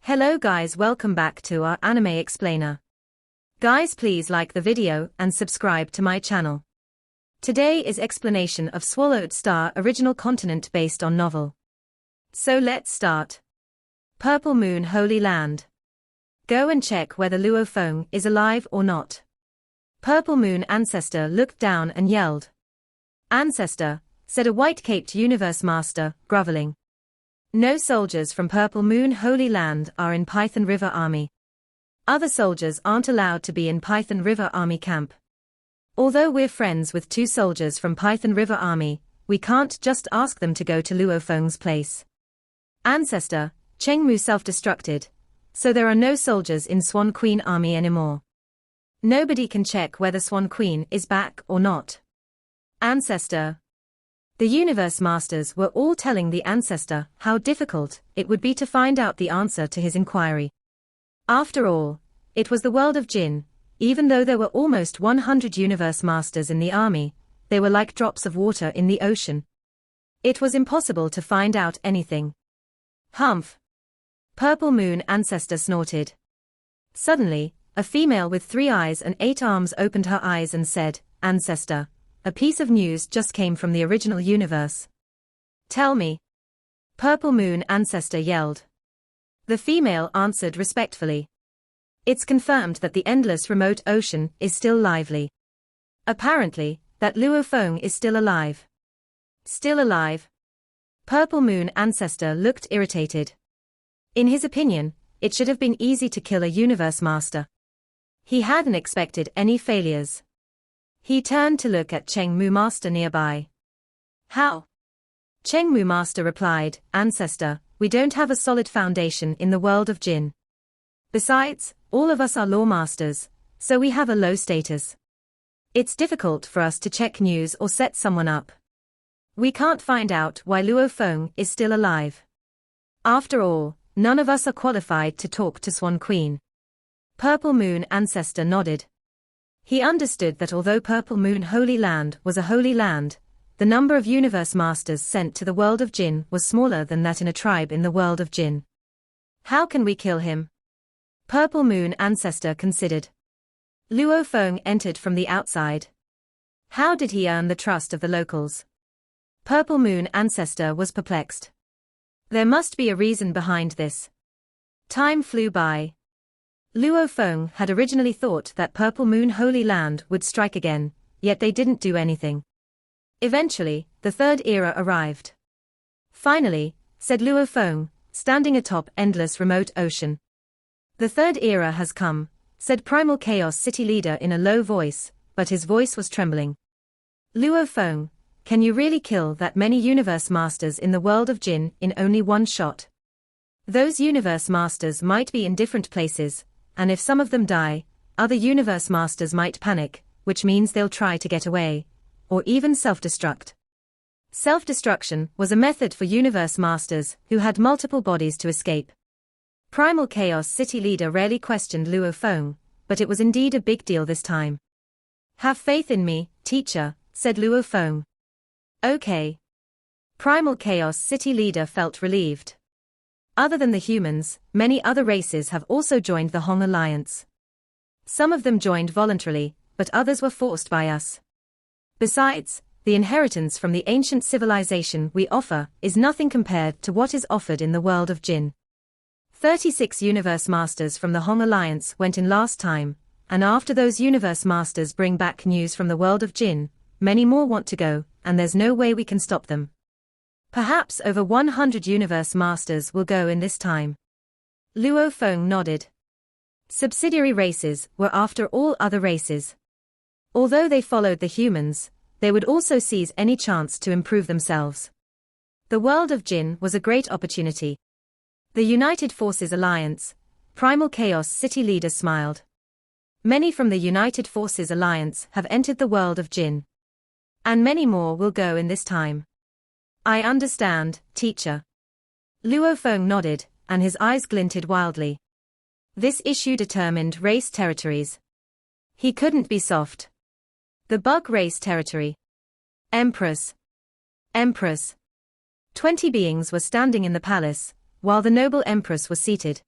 Hello guys, welcome back to our anime explainer. Guys, please like the video and subscribe to my channel. Today is explanation of Swallowed Star original continent based on novel. So let's start. Purple Moon Holy Land. Go and check whether Luo Feng is alive or not. Purple Moon Ancestor looked down and yelled. Ancestor, said a white-caped universe master, groveling. No soldiers from Purple Moon Holy Land are in Python River Army. Other soldiers aren't allowed to be in Python River Army camp. Although we're friends with 2 soldiers from Python River Army, we can't just ask them to go to Luo Feng's place. Ancestor, Chengmu self-destructed, so there are no soldiers in Swan Queen Army anymore. Nobody can check whether Swan Queen is back or not. Ancestor. The Universe Masters were all telling the Ancestor how difficult it would be to find out the answer to his inquiry. After all, it was the world of Jin. Even though there were almost 100 Universe Masters in the army, they were like drops of water in the ocean. It was impossible to find out anything. Humph! Purple Moon Ancestor snorted. Suddenly, a female with 3 eyes and 8 arms opened her eyes and said, Ancestor, a piece of news just came from the original universe. Tell me. Purple Moon Ancestor yelled. The female answered respectfully. It's confirmed that the endless remote ocean is still lively. Apparently, that Luo Feng is still alive. Still alive? Purple Moon Ancestor looked irritated. In his opinion, it should have been easy to kill a universe master. He hadn't expected any failures. He turned to look at Chengmu Master nearby. How? Chengmu Master replied, Ancestor, we don't have a solid foundation in the world of Jin. Besides, all of us are law masters, so we have a low status. It's difficult for us to check news or set someone up. We can't find out why Luo Feng is still alive. After all, none of us are qualified to talk to Swan Queen. Purple Moon Ancestor nodded. He understood that although Purple Moon Holy Land was a holy land, the number of Universe Masters sent to the world of Jin was smaller than that in a tribe in the world of Jin. How can we kill him? Purple Moon Ancestor considered. Luo Feng entered from the outside. How did he earn the trust of the locals? Purple Moon Ancestor was perplexed. There must be a reason behind this. Time flew by. Luo Feng had originally thought that Purple Moon Holy Land would strike again, yet they didn't do anything. Eventually, the third era arrived. Finally, said Luo Feng, standing atop endless remote ocean. The third era has come, said Primal Chaos City Leader in a low voice, but his voice was trembling. Luo Feng, can you really kill that many Universe Masters in the world of Jin in only one shot? Those Universe Masters might be in different places, and if some of them die, other Universe Masters might panic, which means they'll try to get away, or even self-destruct. Self-destruction was a method for Universe Masters who had multiple bodies to escape. Primal Chaos City Leader rarely questioned Luo Feng, but it was indeed a big deal this time. Have faith in me, teacher, said Luo Feng. Okay. Primal Chaos City Leader felt relieved. Other than the humans, many other races have also joined the Hong Alliance. Some of them joined voluntarily, but others were forced by us. Besides, the inheritance from the ancient civilization we offer is nothing compared to what is offered in the world of Jin. 36 Universe Masters from the Hong Alliance went in last time, and after those Universe Masters bring back news from the world of Jin, many more want to go, and there's no way we can stop them. Perhaps over 100 Universe Masters will go in this time. Luo Feng nodded. Subsidiary races were after all other races. Although they followed the humans, they would also seize any chance to improve themselves. The world of Jin was a great opportunity. The United Forces Alliance, Primal Chaos City Leader smiled. Many from the United Forces Alliance have entered the world of Jin. And many more will go in this time. I understand, teacher. Luo Feng nodded, and his eyes glinted wildly. This issue determined race territories. He couldn't be soft. The bug race territory. Empress. Empress. 20 beings were standing in the palace, while the noble empress was seated.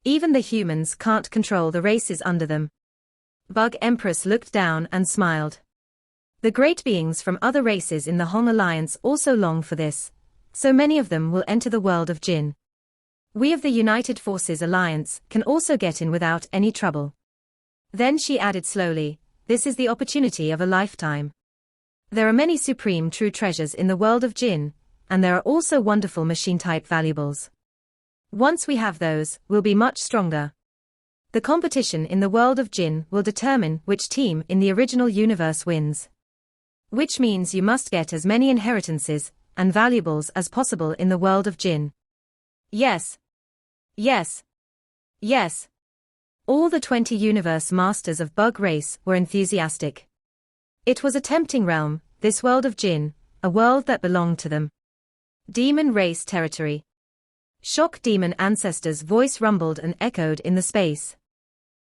Even the humans can't control the races under them. Bug Empress looked down and smiled. The great beings from other races in the Hong Alliance also long for this, so many of them will enter the world of Jinn. We of the United Forces Alliance can also get in without any trouble. Then she added slowly, this is the opportunity of a lifetime. There are many supreme true treasures in the world of Jinn, and there are also wonderful machine-type valuables. Once we have those, we'll be much stronger. The competition in the world of Jinn will determine which team in the original universe wins. Which means you must get as many inheritances and valuables as possible in the world of Jinn. Yes. Yes. Yes. All the 20 universe masters of Bug race were enthusiastic. It was a tempting realm, this world of Jinn, a world that belonged to them. Demon race territory. Shock Demon Ancestor's voice rumbled and echoed in the space.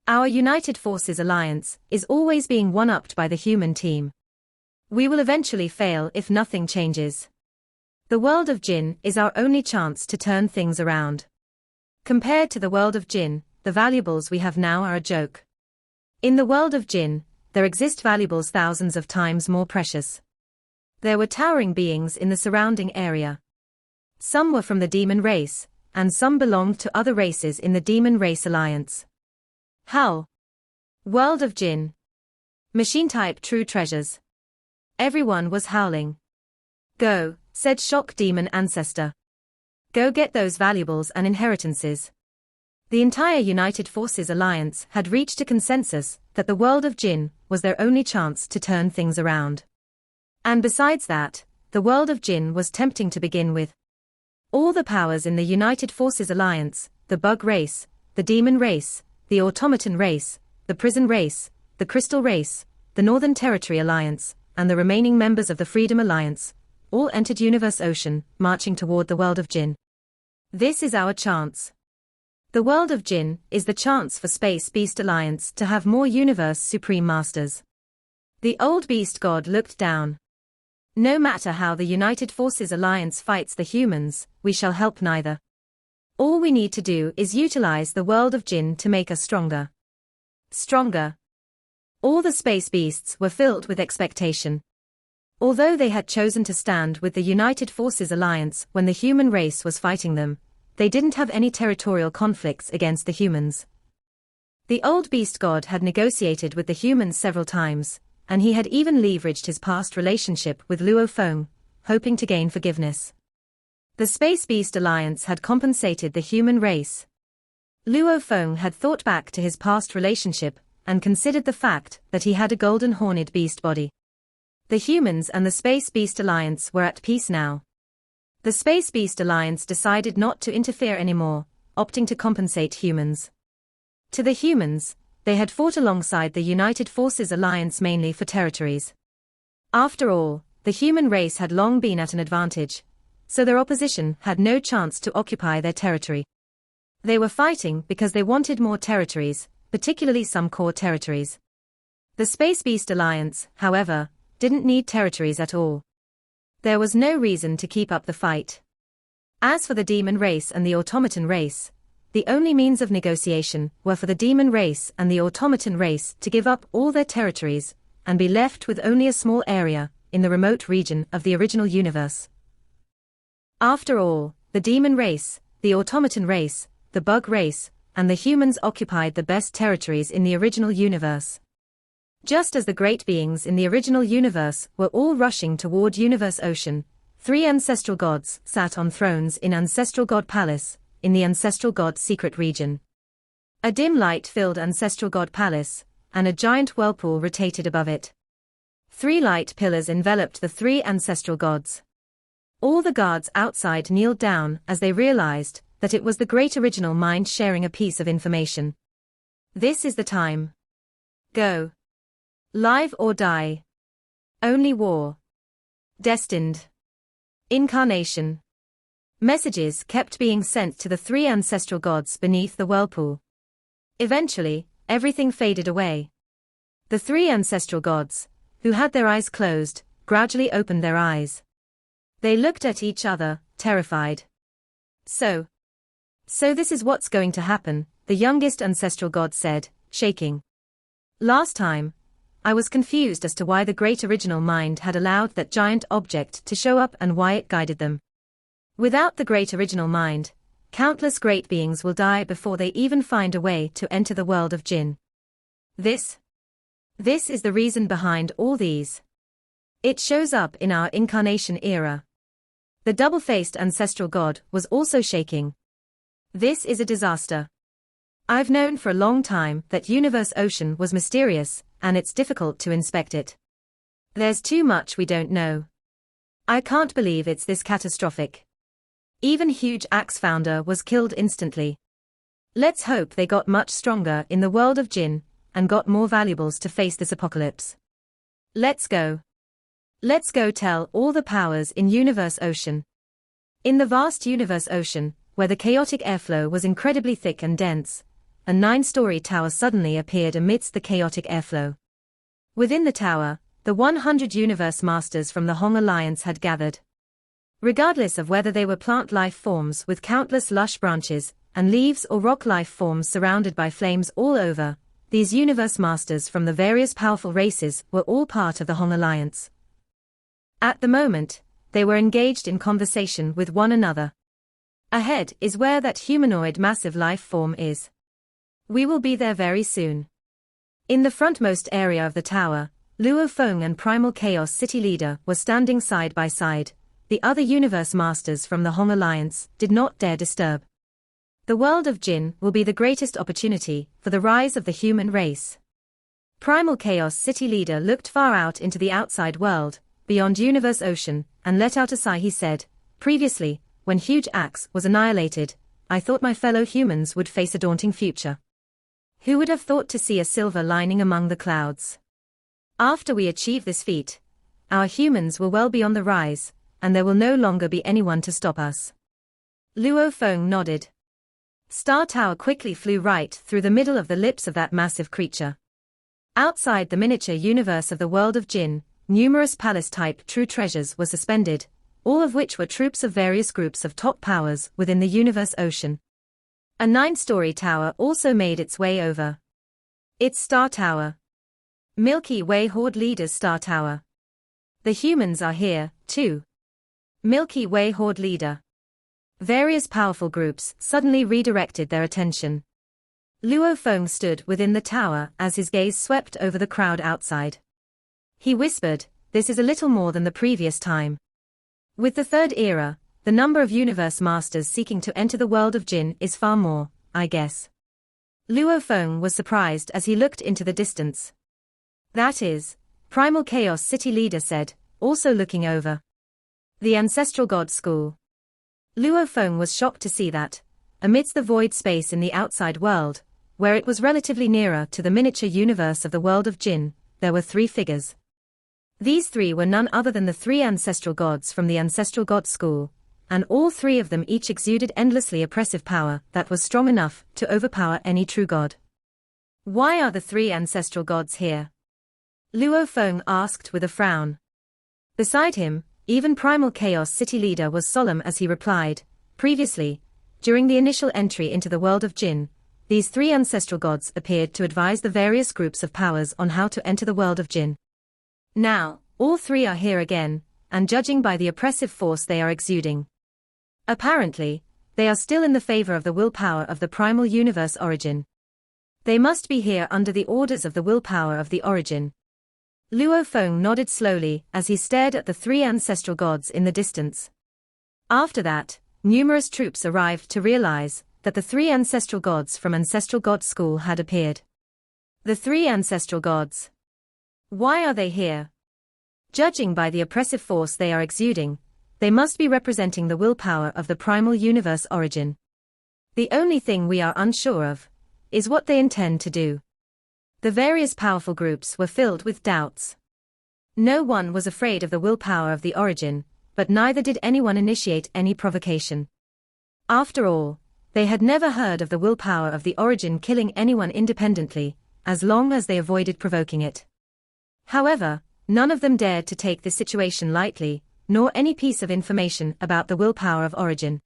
Our United Forces Alliance is always being one-upped by the human team. We will eventually fail if nothing changes. The world of Jinn is our only chance to turn things around. Compared to the world of Jinn, the valuables we have now are a joke. In the world of Jinn, there exist valuables thousands of times more precious. There were towering beings in the surrounding area. Some were from the demon race, and some belonged to other races in the Demon Race Alliance. Howl. World of Jinn. Machine-type true treasures. Everyone was howling. Go, said Shock Demon Ancestor. Go get those valuables and inheritances. The entire United Forces Alliance had reached a consensus that the world of Jinn was their only chance to turn things around. And besides that, the world of Jinn was tempting to begin with. All the powers in the United Forces Alliance, the Bug race, the Demon race, the Automaton race, the Prison race, the Crystal race, the Northern Territory Alliance, and the remaining members of the Freedom Alliance, all entered Universe Ocean, marching toward the world of Jinn. This is our chance. The world of Jinn is the chance for Space Beast Alliance to have more Universe Supreme Masters. The old Beast God looked down. No matter how the United Forces Alliance fights the humans, we shall help neither. All we need to do is utilize the world of Jinn to make us stronger. Stronger. All the space beasts were filled with expectation. Although they had chosen to stand with the United Forces Alliance when the human race was fighting them, they didn't have any territorial conflicts against the humans. The old beast god had negotiated with the humans several times, and he had even leveraged his past relationship with Luo Feng, hoping to gain forgiveness. The Space Beast Alliance had compensated the human race. Luo Feng had thought back to his past relationship and considered the fact that he had a golden horned beast body. The humans and the Space Beast Alliance were at peace now. The Space Beast Alliance decided not to interfere anymore, opting to compensate humans. To the humans, they had fought alongside the United Forces Alliance mainly for territories. After all, the human race had long been at an advantage, so their opposition had no chance to occupy their territory. They were fighting because they wanted more territories, particularly some core territories. The Space Beast Alliance, however, didn't need territories at all. There was no reason to keep up the fight. As for the demon race and the automaton race, the only means of negotiation were for the demon race and the automaton race to give up all their territories and be left with only a small area in the remote region of the original universe. After all, the demon race, the automaton race, the bug race, and the humans occupied the best territories in the original universe. Just as the great beings in the original universe were all rushing toward Universe Ocean, 3 ancestral gods sat on thrones in Ancestral God Palace, in the Ancestral God Secret Region. A dim light filled Ancestral God Palace, and a giant whirlpool rotated above it. 3 light pillars enveloped the 3 ancestral gods. All the guards outside kneeled down as they realized that it was the great original mind sharing a piece of information. This is the time. Go. Live or die. Only war. Destined. Incarnation. Messages kept being sent to the 3 ancestral gods beneath the whirlpool. Eventually, everything faded away. The 3 ancestral gods, who had their eyes closed, gradually opened their eyes. They looked at each other, terrified. So this is what's going to happen. The the youngest ancestral god said, shaking. Last time, I was confused as to why the great original mind had allowed that giant object to show up and why it guided them. Without the great original mind, countless great beings will die before they even find a way to enter the world of Jinn. This is the reason behind all these. It shows up in our incarnation era. The double-faced ancestral god was also shaking. This is a disaster. I've known for a long time that universe ocean was mysterious, and it's difficult to inspect it. There's too much we don't know. I can't believe it's this catastrophic. Even huge Axe founder was killed instantly. Let's hope they got much stronger in the world of Jinn, and got more valuables to face this apocalypse. Let's go. Let's go tell all the powers in universe ocean. In the vast universe ocean, where the chaotic airflow was incredibly thick and dense, a 9-story tower suddenly appeared amidst the chaotic airflow. Within the tower, the 100 universe masters from the Hong Alliance had gathered. Regardless of whether they were plant life forms with countless lush branches and leaves or rock life forms surrounded by flames all over, these universe masters from the various powerful races were all part of the Hong Alliance. At the moment, they were engaged in conversation with one another. Ahead is where that humanoid massive life form is. We will be there very soon. In the frontmost area of the tower, Luo Feng and Primal Chaos City Leader were standing side by side. The other universe masters from the Hong Alliance did not dare disturb. The world of Jinn will be the greatest opportunity for the rise of the human race. Primal Chaos City Leader looked far out into the outside world, beyond universe ocean, and let out a sigh. He said, previously, when Huge Axe was annihilated, I thought my fellow humans would face a daunting future. Who would have thought to see a silver lining among the clouds? After we achieve this feat, our humans will well be on the rise, and there will no longer be anyone to stop us. Luo Feng nodded. Star Tower quickly flew right through the middle of the lips of that massive creature. Outside the miniature universe of the world of Jinn, numerous palace-type true treasures were suspended, all of which were troops of various groups of top powers within the universe ocean. A 9-story tower also made its way over. It's Star Tower. Milky Way Horde Leaders Star Tower. The humans are here, too. Milky Way Horde Leader. Various powerful groups suddenly redirected their attention. Luo Feng stood within the tower as his gaze swept over the crowd outside. He whispered, this is a little more than the previous time. With the third era, the number of universe masters seeking to enter the world of Jinn is far more, I guess. Luo Feng was surprised as he looked into the distance. That is, Primal Chaos City Leader said, also looking over. The Ancestral God School. Luo Feng was shocked to see that, amidst the void space in the outside world, where it was relatively nearer to the miniature universe of the world of Jinn, there were 3 figures. These 3 were none other than the 3 ancestral gods from the Ancestral God School, and all 3 of them each exuded endlessly oppressive power that was strong enough to overpower any true god. Why are the 3 ancestral gods here? Luo Feng asked with a frown. Beside him, even Primal Chaos City Leader was solemn as he replied, previously, during the initial entry into the world of Jinn, these 3 ancestral gods appeared to advise the various groups of powers on how to enter the world of Jinn. Now, all 3 are here again, and judging by the oppressive force they are exuding. Apparently, they are still in the favor of the willpower of the primal universe origin. They must be here under the orders of the willpower of the origin. Luo Feng nodded slowly as he stared at the 3 ancestral gods in the distance. After that, numerous troops arrived to realize that the 3 ancestral gods from Ancestral God School had appeared. The 3 ancestral gods. Why are they here? Judging by the oppressive force they are exuding, they must be representing the willpower of the primal universe origin. The only thing we are unsure of is what they intend to do. The various powerful groups were filled with doubts. No one was afraid of the willpower of the origin, but neither did anyone initiate any provocation. After all, they had never heard of the willpower of the origin killing anyone independently, as long as they avoided provoking it. However, none of them dared to take this situation lightly, nor any piece of information about the willpower of origin.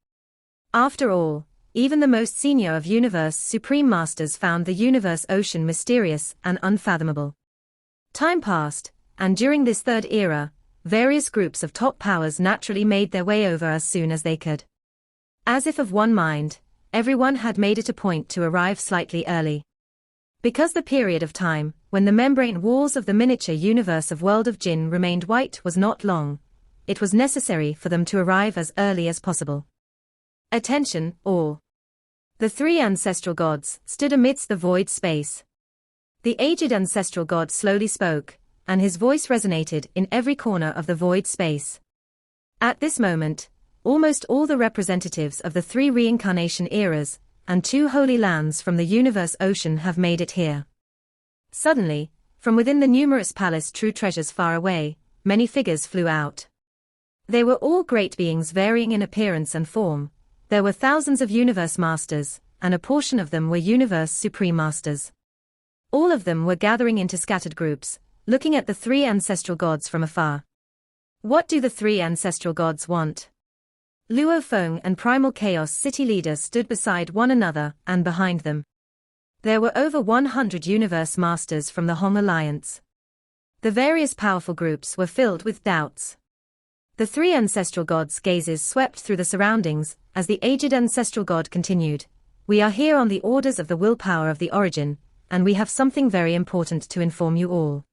After all, even the most senior of universe supreme masters found the universe ocean mysterious and unfathomable. Time passed, and during this third era, various groups of top powers naturally made their way over as soon as they could. As if of one mind, everyone had made it a point to arrive slightly early. Because the period of time, when the membrane walls of the miniature universe of World of Jinn remained white was not long, it was necessary for them to arrive as early as possible. Attention, all. The three ancestral gods stood amidst the void space. The aged ancestral god slowly spoke, and his voice resonated in every corner of the void space. At this moment, almost all the representatives of the three reincarnation eras and two holy lands from the universe ocean have made it here. Suddenly, from within the numerous palace true treasures far away, many figures flew out. They were all great beings varying in appearance and form. There were thousands of universe masters, and a portion of them were universe supreme masters. All of them were gathering into scattered groups, looking at the three ancestral gods from afar. What do the three ancestral gods want? Luo Feng and Primal Chaos City leaders stood beside one another and behind them. There were over 100 universe masters from the Hong Alliance. The various powerful groups were filled with doubts. The three ancestral gods' gazes swept through the surroundings as the aged ancestral god continued. We are here on the orders of the willpower of the origin, and we have something very important to inform you all.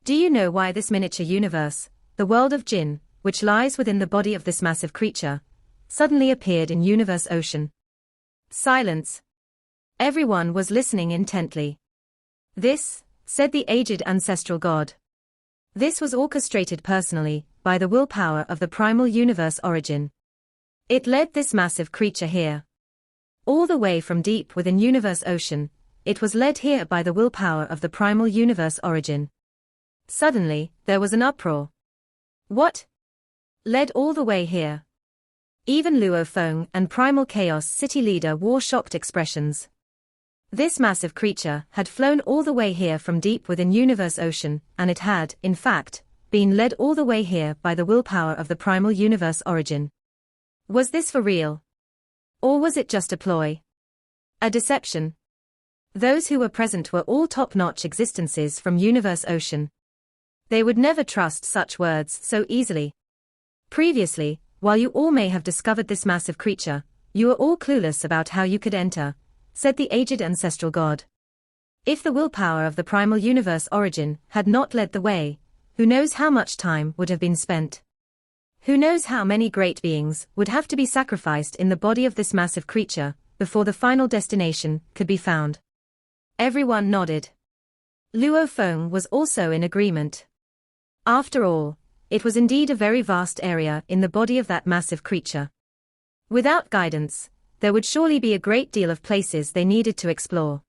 Do you know why this miniature universe, the world of Jinn, which lies within the body of this massive creature, suddenly appeared in universe ocean? Silence. Everyone was listening intently. This, said the aged ancestral god. This was orchestrated personally, by the willpower of the primal universe origin. It led this massive creature here. All the way from deep within universe ocean, it was led here by the willpower of the primal universe origin. Suddenly, there was an uproar. What? Led all the way here? Even Luo Feng and Primal Chaos City leader wore shocked expressions. This massive creature had flown all the way here from deep within universe ocean, and it had, in fact, been led all the way here by the willpower of the primal universe origin. Was this for real? Or was it just a ploy? A deception? Those who were present were all top-notch existences from universe ocean. They would never trust such words so easily. Previously, while you all may have discovered this massive creature, you were all clueless about how you could enter, said the aged ancestral god. If the willpower of the primal universe origin had not led the way, who knows how much time would have been spent? Who knows how many great beings would have to be sacrificed in the body of this massive creature, before the final destination could be found? Everyone nodded. Luo Feng was also in agreement. After all, it was indeed a very vast area in the body of that massive creature. Without guidance, there would surely be a great deal of places they needed to explore.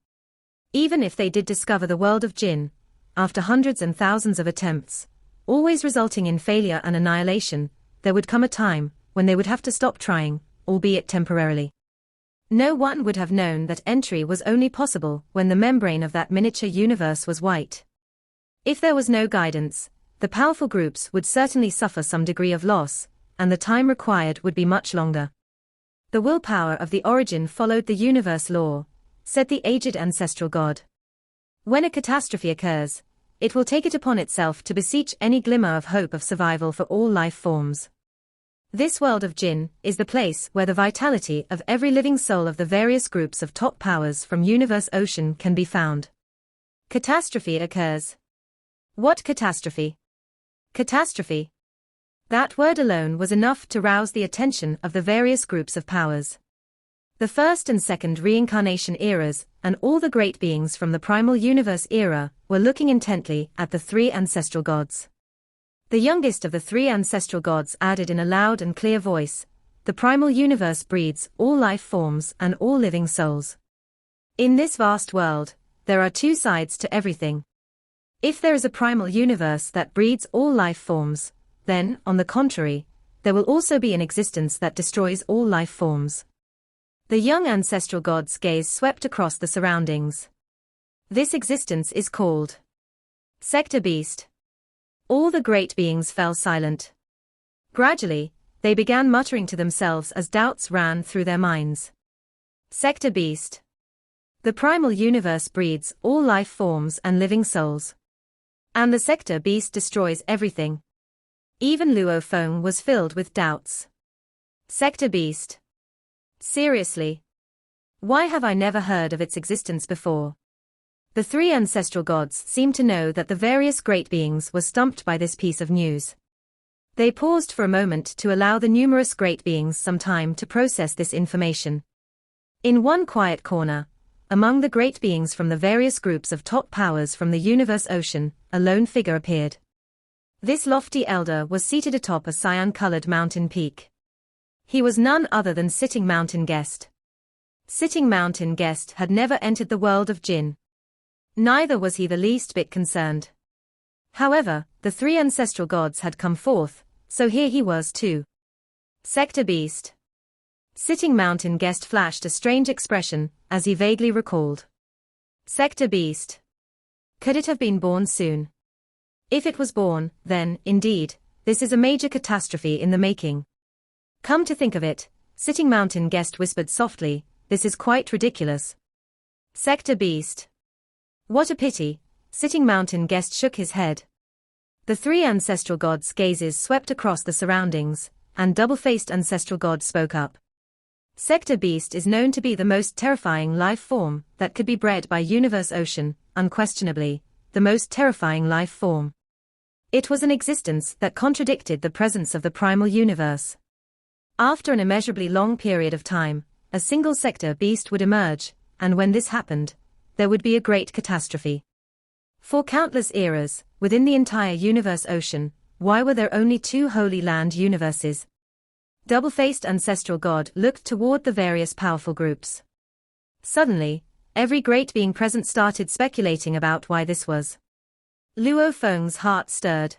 Even if they did discover the world of Jinn, after hundreds and thousands of attempts, always resulting in failure and annihilation, there would come a time when they would have to stop trying, albeit temporarily. No one would have known that entry was only possible when the membrane of that miniature universe was white. If there was no guidance, the powerful groups would certainly suffer some degree of loss, and the time required would be much longer. The willpower of the origin followed the universe law, said the aged ancestral god. When a catastrophe occurs, it will take it upon itself to beseech any glimmer of hope of survival for all life forms. This world of Jinn is the place where the vitality of every living soul of the various groups of top powers from universe ocean can be found. Catastrophe occurs. What catastrophe? Catastrophe. That word alone was enough to rouse the attention of the various groups of powers. The first and second reincarnation eras, and all the great beings from the primal universe era, were looking intently at the three ancestral gods. The youngest of the three ancestral gods added in a loud and clear voice, "The primal universe breeds all life forms and all living souls. In this vast world, there are two sides to everything. If there is a primal universe that breeds all life forms, then, on the contrary, there will also be an existence that destroys all life forms." The young ancestral god's gaze swept across the surroundings. This existence is called Sector Beast. All the great beings fell silent. Gradually, they began muttering to themselves as doubts ran through their minds. Sector Beast. The primal universe breeds all life forms and living souls. And the Sector Beast destroys everything. Even Luo Feng was filled with doubts. Sector Beast. Seriously? Why have I never heard of its existence before? The three ancestral gods seemed to know that the various great beings were stumped by this piece of news. They paused for a moment to allow the numerous great beings some time to process this information. In one quiet corner, among the great beings from the various groups of top powers from the universe ocean, a lone figure appeared. This lofty elder was seated atop a cyan-colored mountain peak. He was none other than Sitting Mountain Guest. Sitting Mountain Guest had never entered the world of Jinn. Neither was he the least bit concerned. However, the three ancestral gods had come forth, so here he was too. Sector Beast. Sitting Mountain Guest flashed a strange expression, as he vaguely recalled. Sector Beast. Could it have been born soon? If it was born, then, indeed, this is a major catastrophe in the making. Come to think of it, Sitting Mountain Guest whispered softly, this is quite ridiculous. Sector Beast. What a pity, Sitting Mountain Guest shook his head. The three ancestral gods' gazes swept across the surroundings, and double-faced ancestral god spoke up. Sector Beast is known to be the most terrifying life form that could be bred by universe ocean, unquestionably, the most terrifying life form. It was an existence that contradicted the presence of the primal universe. After an immeasurably long period of time, a single sector beast would emerge, and when this happened, there would be a great catastrophe. For countless eras, within the entire universe ocean, why were there only two Holy Land universes? Double-faced ancestral god looked toward the various powerful groups. Suddenly, every great being present started speculating about why this was. Luo Feng's heart stirred.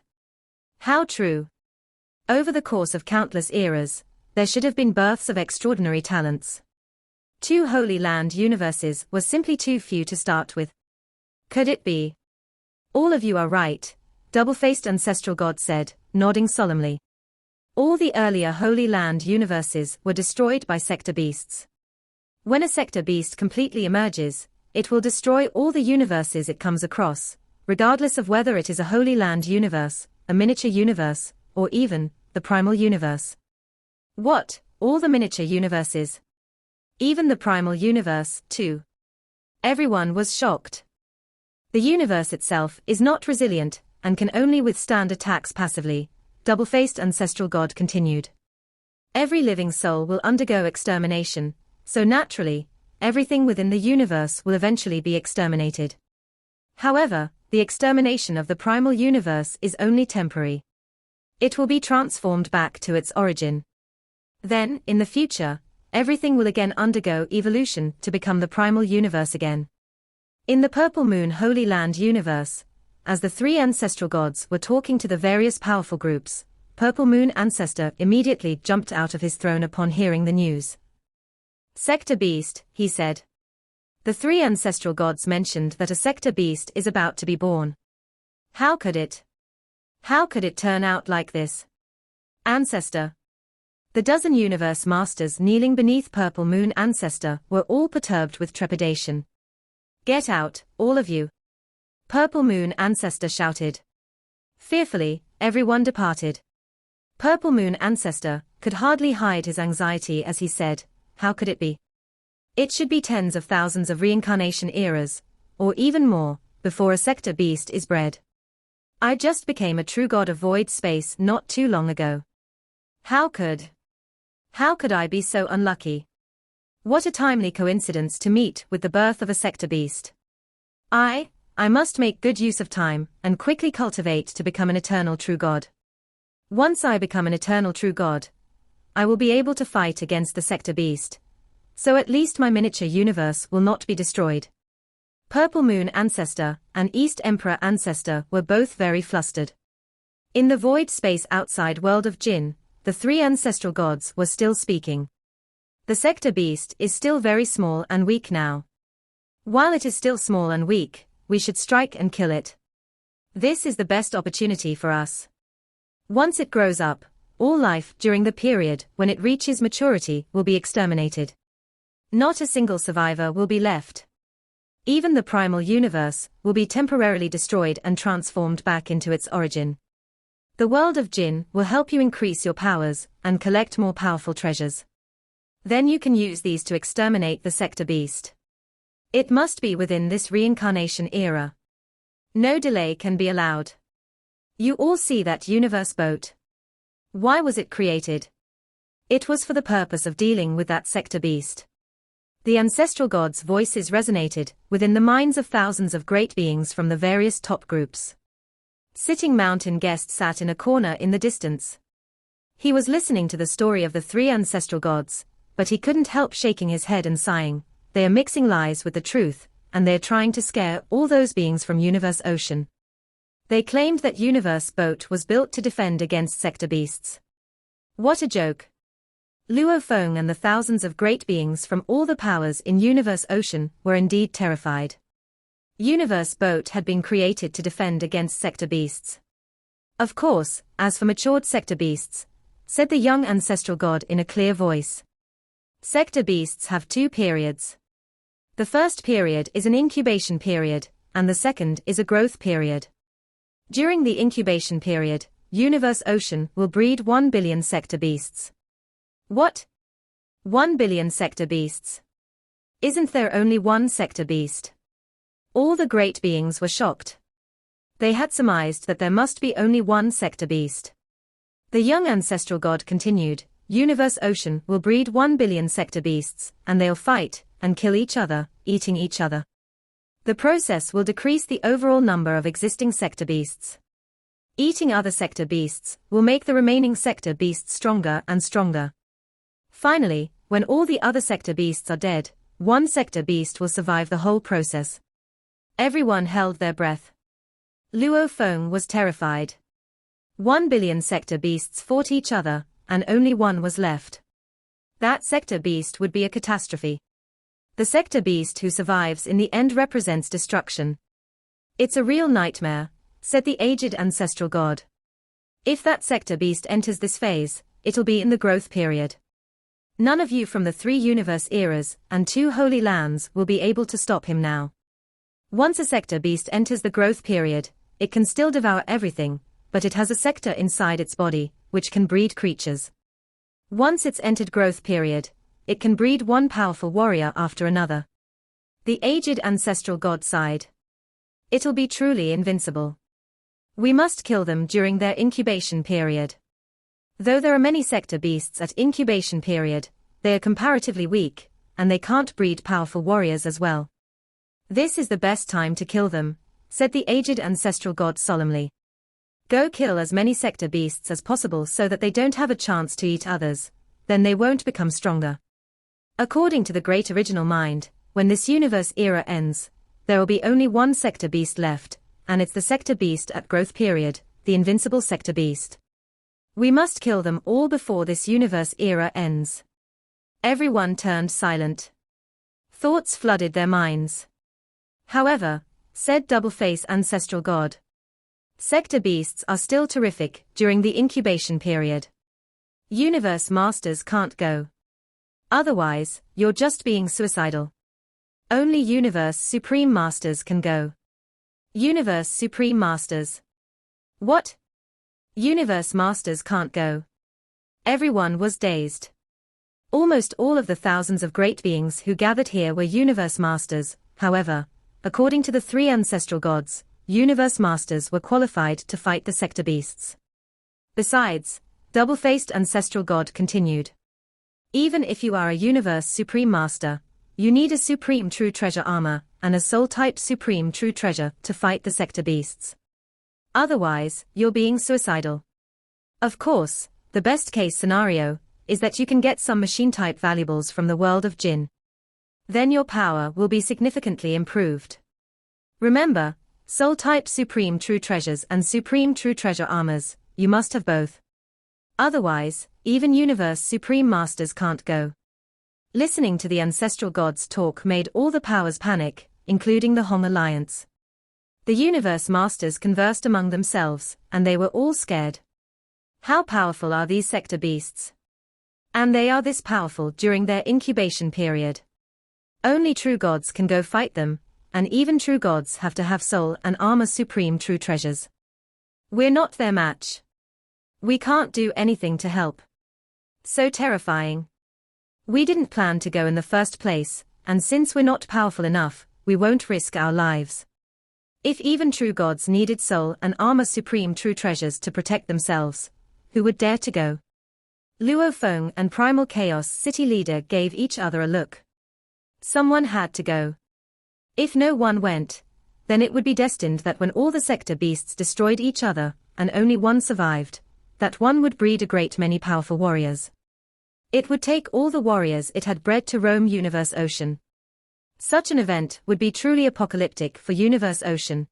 How true. Over the course of countless eras, there should have been births of extraordinary talents. Two Holy Land universes were simply too few to start with. Could it be? All of you are right, double-faced ancestral god said, nodding solemnly. All the earlier Holy Land universes were destroyed by sector beasts. When a sector beast completely emerges, it will destroy all the universes it comes across, regardless of whether it is a Holy Land universe, a miniature universe, or even the primal universe. What, all the miniature universes? Even the primal universe, too. Everyone was shocked. The universe itself is not resilient, and can only withstand attacks passively, double-faced ancestral god continued. Every living soul will undergo extermination, so naturally, everything within the universe will eventually be exterminated. However, the extermination of the primal universe is only temporary. It will be transformed back to its origin. Then, in the future, everything will again undergo evolution to become the primal universe again. In the Purple Moon Holy Land universe, as the three ancestral gods were talking to the various powerful groups, Purple Moon Ancestor immediately jumped out of his throne upon hearing the news. Sector Beast, he said. The three ancestral gods mentioned that a sector beast is about to be born. How could it? How could it turn out like this? Ancestor. The dozen universe masters kneeling beneath Purple Moon Ancestor were all perturbed with trepidation. Get out, all of you. Purple Moon Ancestor shouted. Fearfully, everyone departed. Purple Moon Ancestor could hardly hide his anxiety as he said, how could it be? It should be tens of thousands of reincarnation eras, or even more, before a sector beast is bred. I just became a true god of void space not too long ago. How could I be so unlucky? What a timely coincidence to meet with the birth of a sector beast. I must make good use of time, and quickly cultivate to become an eternal true god. Once I become an eternal true god, I will be able to fight against the sector beast. So at least my miniature universe will not be destroyed. Purple Moon Ancestor and East Emperor Ancestor were both very flustered. In the void space outside world of Jinn, the three ancestral gods were still speaking. The sector beast is still very small and weak now. While it is still small and weak, we should strike and kill it. This is the best opportunity for us. Once it grows up, all life during the period when it reaches maturity will be exterminated. Not a single survivor will be left. Even the primal universe will be temporarily destroyed and transformed back into its origin. The world of Jinn will help you increase your powers and collect more powerful treasures. Then you can use these to exterminate the sector beast. It must be within this reincarnation era. No delay can be allowed. You all see that universe boat. Why was it created? It was for the purpose of dealing with that sector beast. The ancestral gods' voices resonated within the minds of thousands of great beings from the various top groups. Sitting Mountain Guest sat in a corner in the distance. He was listening to the story of the three ancestral gods, but he couldn't help shaking his head and sighing. They are mixing lies with the truth, and they are trying to scare all those beings from Universe Ocean. They claimed that Universe Boat was built to defend against sector beasts. What a joke! Luo Feng and the thousands of great beings from all the powers in Universe Ocean were indeed terrified. Universe Boat had been created to defend against sector beasts. Of course, as for matured sector beasts, said the young ancestral god in a clear voice. Sector beasts have two periods. The first period is an incubation period, and the second is a growth period. During the incubation period, Universe Ocean will breed 1 billion sector beasts. What? 1 billion sector beasts? Isn't there only one sector beast? All the great beings were shocked. They had surmised that there must be only one sector beast. The young ancestral god continued, Universe Ocean will breed 1 billion sector beasts, and they'll fight and kill each other, eating each other. The process will decrease the overall number of existing sector beasts. Eating other sector beasts will make the remaining sector beasts stronger and stronger. Finally, when all the other sector beasts are dead, one sector beast will survive the whole process. Everyone held their breath. Luo Feng was terrified. 1 billion sector beasts fought each other, and only one was left. That sector beast would be a catastrophe. The sector beast who survives in the end represents destruction. It's a real nightmare, said the aged ancestral god. If that sector beast enters this phase, it'll be in the growth period. None of you from the 3 universe eras and 2 holy lands will be able to stop him now. Once a sector beast enters the growth period, it can still devour everything, but it has a sector inside its body, which can breed creatures. Once it's entered growth period, it can breed one powerful warrior after another. The aged ancestral god sighed. It'll be truly invincible. We must kill them during their incubation period. Though there are many sector beasts at incubation period, they are comparatively weak, and they can't breed powerful warriors as well. This is the best time to kill them, said the aged ancestral god solemnly. Go kill as many sector beasts as possible so that they don't have a chance to eat others, then they won't become stronger. According to the great original mind, when this universe era ends, there will be only one sector beast left, and it's the sector beast at growth period, the invincible sector beast. We must kill them all before this universe era ends. Everyone turned silent. Thoughts flooded their minds. However, said Double-Face Ancestral God, sector beasts are still terrific during the incubation period. Universe Masters can't go. Otherwise, you're just being suicidal. Only Universe Supreme Masters can go. Universe Supreme Masters. What? Universe Masters can't go. Everyone was dazed. Almost all of the thousands of great beings who gathered here were Universe Masters. However, according to the 3 ancestral gods, Universe Masters were qualified to fight the sector beasts. Besides, Double-Faced Ancestral God continued. Even if you are a Universe Supreme Master, you need a Supreme True Treasure armor and a Soul-type Supreme True Treasure to fight the sector beasts. Otherwise, you're being suicidal. Of course, the best-case scenario is that you can get some machine-type valuables from the world of Jinn. Then your power will be significantly improved. Remember, Soul-type Supreme True Treasures and Supreme True Treasure armors, you must have both. Otherwise, even Universe Supreme Masters can't go. Listening to the Ancestral Gods talk made all the powers panic, including the Hong Alliance. The Universe Masters conversed among themselves, and they were all scared. How powerful are these sector beasts? And they are this powerful during their incubation period. Only true gods can go fight them, and even true gods have to have soul and armor supreme true treasures. We're not their match. We can't do anything to help. So terrifying. We didn't plan to go in the first place, and since we're not powerful enough, we won't risk our lives. If even true gods needed soul and armor supreme true treasures to protect themselves, who would dare to go? Luo Feng and Primal Chaos City leader gave each other a look. Someone had to go. If no one went, then it would be destined that when all the sector beasts destroyed each other, and only one survived, that one would breed a great many powerful warriors. It would take all the warriors it had bred to roam Universe Ocean. Such an event would be truly apocalyptic for Universe Ocean.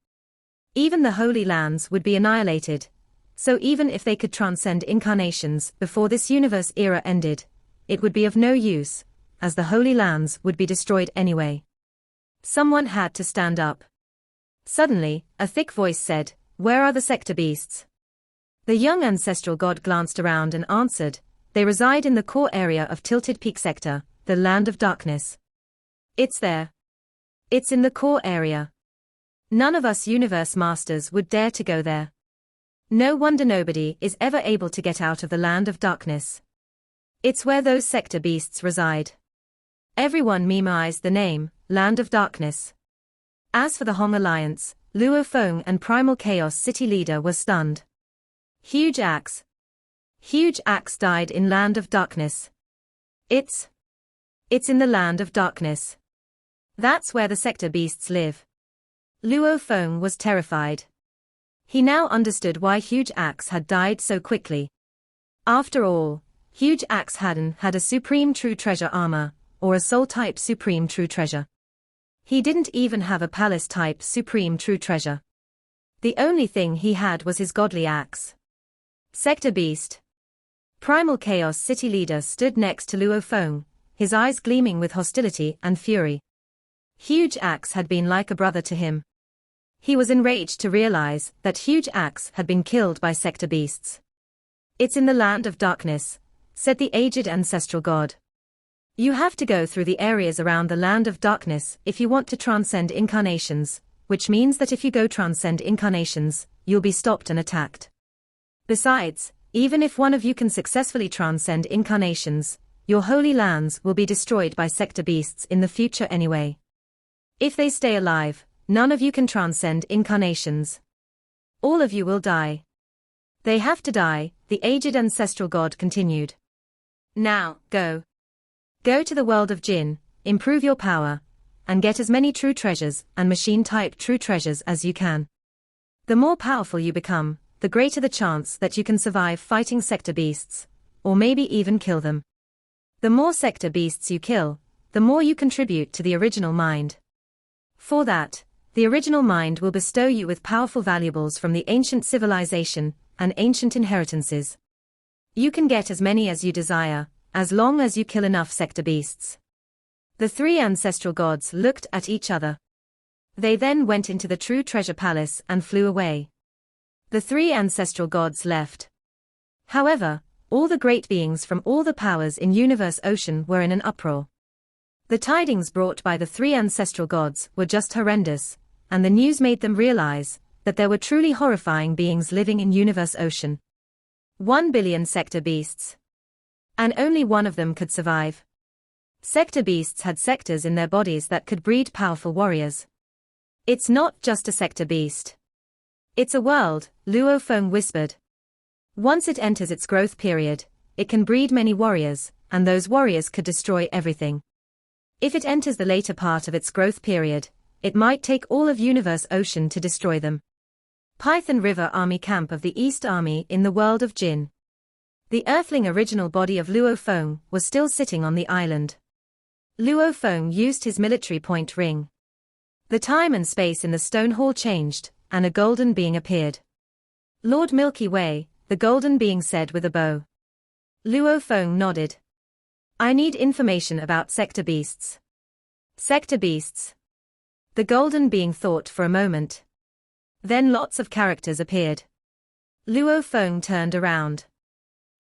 Even the Holy Lands would be annihilated, so even if they could transcend incarnations before this universe era ended, it would be of no use, as the Holy Lands would be destroyed anyway. Someone had to stand up. Suddenly, a thick voice said, "Where are the sector beasts?" The young ancestral god glanced around and answered, "They reside in the core area of Tilted Peak Sector, the Land of Darkness." It's there. It's in the core area. None of us universe masters would dare to go there. No wonder nobody is ever able to get out of the Land of Darkness. It's where those sector beasts reside. Everyone memoized the name, Land of Darkness. As for the Hong Alliance, Luo Feng and Primal Chaos City leader were stunned. Huge Axe. Huge Axe died in Land of Darkness. It's in the Land of Darkness. That's where the sector beasts live. Luo Feng was terrified. He now understood why Huge Axe had died so quickly. After all, Huge Axe hadn't had a supreme true treasure armor, or a soul-type supreme true treasure. He didn't even have a palace-type supreme true treasure. The only thing he had was his godly axe. Sector Beast. Primal Chaos City leader stood next to Luo Feng, his eyes gleaming with hostility and fury. Huge Axe had been like a brother to him. He was enraged to realize that Huge Axe had been killed by sector beasts. "It's in the Land of Darkness," said the aged ancestral god. "You have to go through the areas around the Land of Darkness if you want to transcend incarnations, which means that if you go transcend incarnations, you'll be stopped and attacked. Besides, even if one of you can successfully transcend incarnations, your holy lands will be destroyed by sector beasts in the future anyway. If they stay alive, none of you can transcend incarnations. All of you will die. They have to die," the aged ancestral god continued. "Now, go. Go to the world of Jinn, improve your power, and get as many true treasures and machine-type true treasures as you can. The more powerful you become, the greater the chance that you can survive fighting sector beasts, or maybe even kill them. The more sector beasts you kill, the more you contribute to the original mind. For that, the original mind will bestow you with powerful valuables from the ancient civilization and ancient inheritances. You can get as many as you desire, as long as you kill enough sector beasts." The three ancestral gods looked at each other. They then went into the true treasure palace and flew away. The three ancestral gods left. However, all the great beings from all the powers in Universe Ocean were in an uproar. The tidings brought by the three ancestral gods were just horrendous, and the news made them realize that there were truly horrifying beings living in Universe Ocean. 1 billion sector beasts. And only one of them could survive. Sector beasts had sectors in their bodies that could breed powerful warriors. "It's not just a sector beast. It's a world," Luo Feng whispered. "Once it enters its growth period, it can breed many warriors, and those warriors could destroy everything. If it enters the later part of its growth period, it might take all of Universe Ocean to destroy them." Python River Army Camp of the East Army in the world of Jinn. The earthling original body of Luo Feng was still sitting on the island. Luo Feng used his military point ring. The time and space in the stone hall changed, and a golden being appeared. "Lord Milky Way," the golden being said with a bow. Luo Feng nodded. "I need information about sector beasts." "Sector beasts?" The golden being thought for a moment. Then lots of characters appeared. Luo Feng turned around.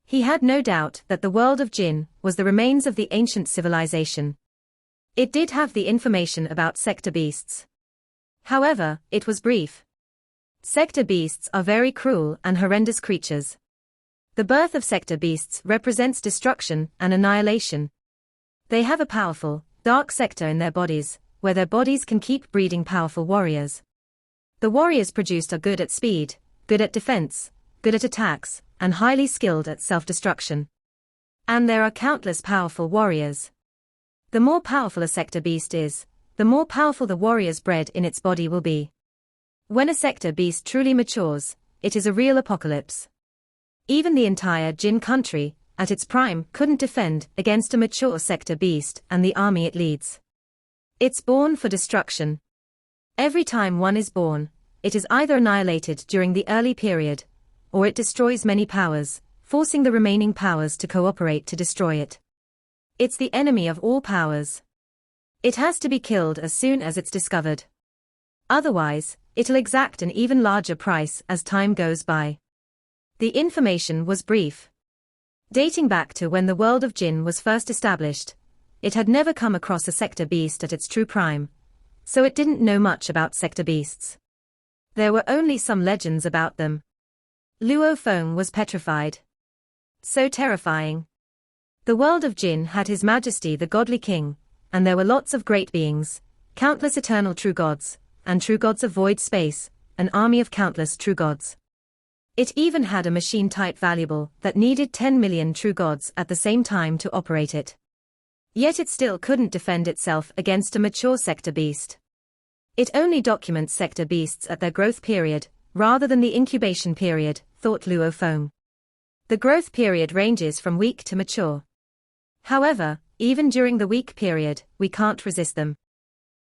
He had no doubt that the world of Jinn was the remains of the ancient civilization. It did have the information about sector beasts. However, it was brief. Sector beasts are very cruel and horrendous creatures. The birth of sector beasts represents destruction and annihilation. They have a powerful, dark sector in their bodies, where their bodies can keep breeding powerful warriors. The warriors produced are good at speed, good at defense, good at attacks, and highly skilled at self-destruction. And there are countless powerful warriors. The more powerful a sector beast is, the more powerful the warriors bred in its body will be. When a sector beast truly matures, it is a real apocalypse. Even the entire Jinn country, at its prime, couldn't defend against a mature sector beast and the army it leads. It's born for destruction. Every time one is born, it is either annihilated during the early period, or it destroys many powers, forcing the remaining powers to cooperate to destroy it. It's the enemy of all powers. It has to be killed as soon as it's discovered. Otherwise, it'll exact an even larger price as time goes by. The information was brief. Dating back to when the world of Jinn was first established, it had never come across a sector beast at its true prime, so it didn't know much about sector beasts. There were only some legends about them. Luo Feng was petrified. So terrifying. The world of Jinn had His Majesty the Godly King, and there were lots of great beings, countless eternal true gods, and true gods of void space, an army of countless true gods. It even had a machine-type valuable that needed 10 million true gods at the same time to operate it. Yet it still couldn't defend itself against a mature sector beast. It only documents sector beasts at their growth period, rather than the incubation period, thought Luo Feng. The growth period ranges from weak to mature. However, even during the weak period, we can't resist them.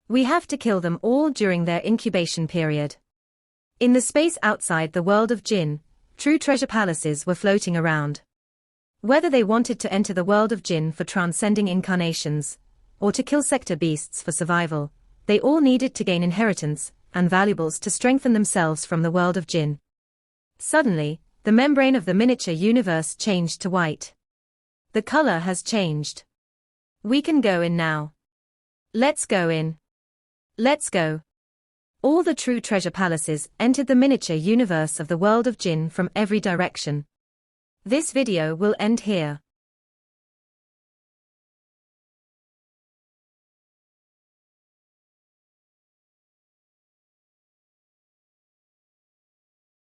We have to kill them all during their incubation period. In the space outside the world of Jinn, true treasure palaces were floating around. Whether they wanted to enter the world of Jinn for transcending incarnations, or to kill sector beasts for survival, they all needed to gain inheritance and valuables to strengthen themselves from the world of Jinn. Suddenly, the membrane of the miniature universe changed to white. The color has changed. We can go in now. Let's go in. Let's go. All the true treasure palaces entered the miniature universe of the world of Jinn from every direction. This video will end here.